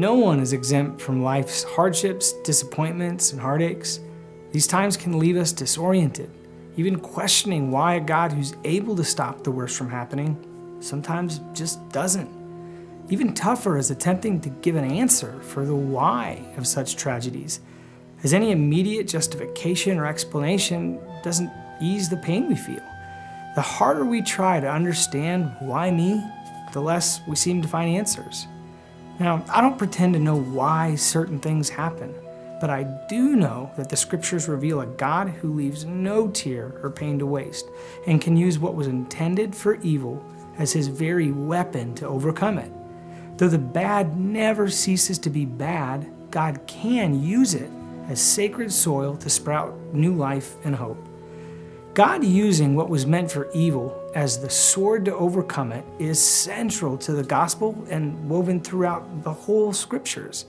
No one is exempt from life's hardships, disappointments, and heartaches. These times can leave us disoriented, even questioning why a God who's able to stop the worst from happening sometimes just doesn't. Even tougher is attempting to give an answer for the why of such tragedies, as any immediate justification or explanation doesn't ease the pain we feel. The harder we try to understand why me, the less we seem to find answers. Now, I don't pretend to know why certain things happen, but I do know that the scriptures reveal a God who leaves no tear or pain to waste and can use what was intended for evil as his very weapon to overcome it. Though the bad never ceases to be bad, God can use it as sacred soil to sprout new life and hope. God using what was meant for evil as the sword to overcome it is central to the gospel and woven throughout the whole scriptures.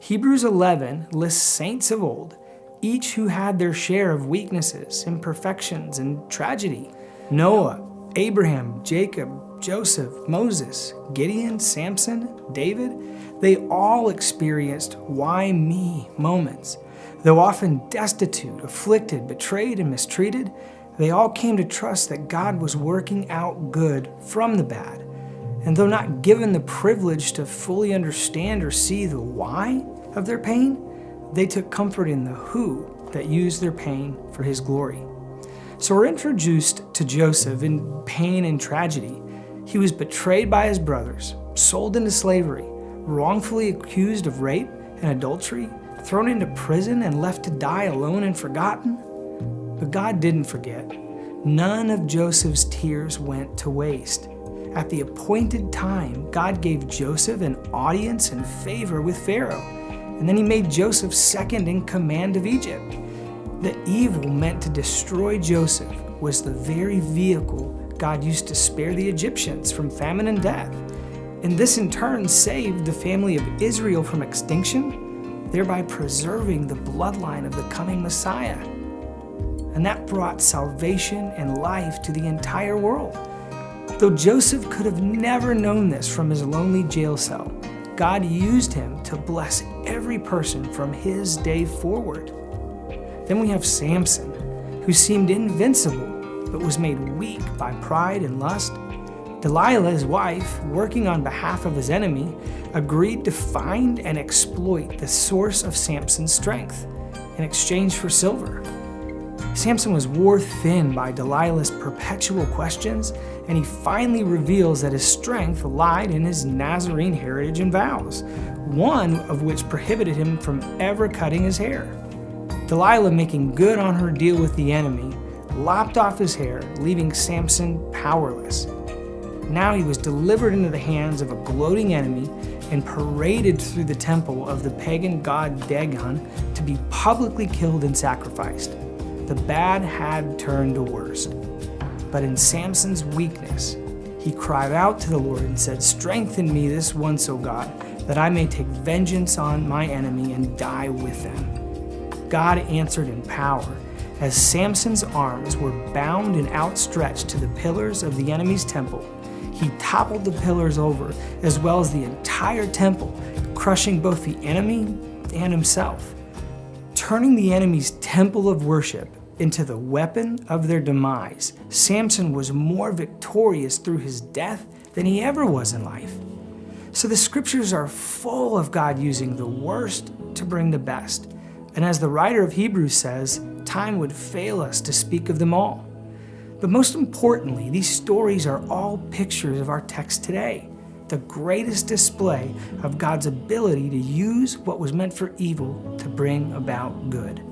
Hebrews 11 lists saints of old, each who had their share of weaknesses, imperfections, and tragedy. Noah, Abraham, Jacob, Joseph, Moses, Gideon, Samson, David, they all experienced why me moments. Though often destitute, afflicted, betrayed, and mistreated, they all came to trust that God was working out good from the bad. And though not given the privilege to fully understand or see the why of their pain, they took comfort in the who that used their pain for his glory. So we're introduced to Joseph in pain and tragedy. He was betrayed by his brothers, sold into slavery, wrongfully accused of rape and adultery, thrown into prison and left to die alone and forgotten. But God didn't forget. None of Joseph's tears went to waste. At the appointed time, God gave Joseph an audience and favor with Pharaoh, and then he made Joseph second in command of Egypt. The evil meant to destroy Joseph was the very vehicle God used to spare the Egyptians from famine and death. And this in turn saved the family of Israel from extinction, thereby preserving the bloodline of the coming Messiah. And that brought salvation and life to the entire world. Though Joseph could have never known this from his lonely jail cell, God used him to bless every person from his day forward. Then we have Samson, who seemed invincible, but was made weak by pride and lust. Delilah, his wife, working on behalf of his enemy, agreed to find and exploit the source of Samson's strength in exchange for silver. Samson was wore thin by Delilah's perpetual questions, and he finally reveals that his strength lied in his Nazarene heritage and vows, one of which prohibited him from ever cutting his hair. Delilah, making good on her deal with the enemy, lopped off his hair, leaving Samson powerless. Now he was delivered into the hands of a gloating enemy and paraded through the temple of the pagan god Dagon to be publicly killed and sacrificed. The bad had turned to worse. But in Samson's weakness, he cried out to the Lord and said, "Strengthen me this once, O God, that I may take vengeance on my enemy and die with them." God answered in power, as Samson's arms were bound and outstretched to the pillars of the enemy's temple. He toppled the pillars over, as well as the entire temple, crushing both the enemy and himself. Turning the enemy's temple of worship into the weapon of their demise, Samson was more victorious through his death than he ever was in life. So the scriptures are full of God using the worst to bring the best. And as the writer of Hebrews says, time would fail us to speak of them all. But most importantly, these stories are all pictures of our text today, the greatest display of God's ability to use what was meant for evil to bring about good.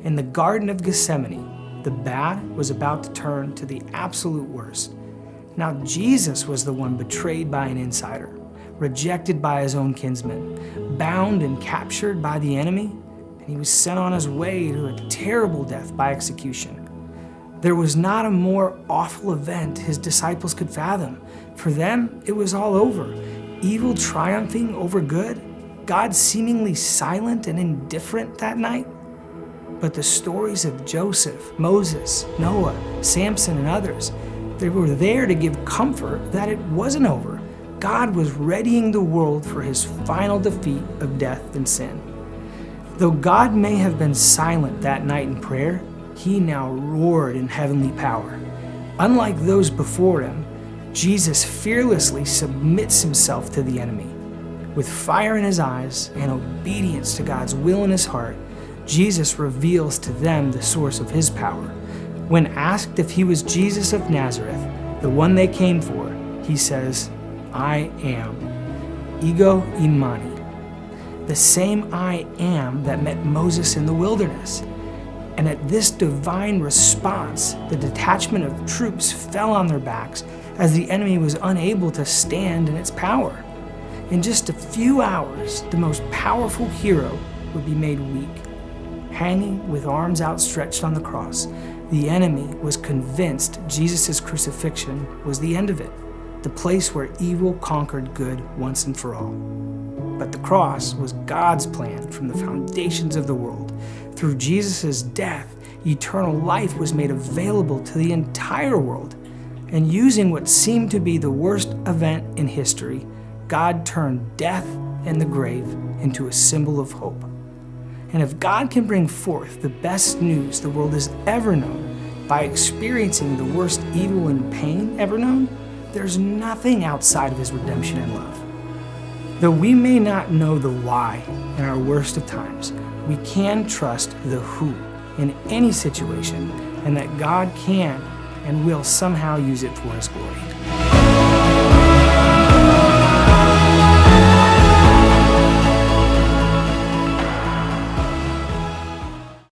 In the Garden of Gethsemane, the bad was about to turn to the absolute worst. Now Jesus was the one betrayed by an insider, rejected by his own kinsmen, bound and captured by the enemy, and he was sent on his way to a terrible death by execution. There was not a more awful event his disciples could fathom. For them, it was all over. Evil triumphing over good, God seemingly silent and indifferent that night. But the stories of Joseph, Moses, Noah, Samson, and others, they were there to give comfort that it wasn't over. God was readying the world for his final defeat of death and sin. Though God may have been silent that night in prayer, he now roared in heavenly power. Unlike those before him, Jesus fearlessly submits himself to the enemy. With fire in his eyes and obedience to God's will in his heart, Jesus reveals to them the source of his power. When asked if he was Jesus of Nazareth, the one they came for, he says, "I am, ego imani," the same I am that met Moses in the wilderness. And at this divine response, the detachment of troops fell on their backs as the enemy was unable to stand in its power. In just a few hours, the most powerful hero would be made weak. Hanging with arms outstretched on the cross, the enemy was convinced Jesus' crucifixion was the end of it, the place where evil conquered good once and for all. But the cross was God's plan from the foundations of the world. Through Jesus' death, eternal life was made available to the entire world. And using what seemed to be the worst event in history, God turned death and the grave into a symbol of hope. And if God can bring forth the best news the world has ever known by experiencing the worst evil and pain ever known, there's nothing outside of his redemption and love. Though we may not know the why in our worst of times, we can trust the who in any situation, and that God can and will somehow use it for his glory.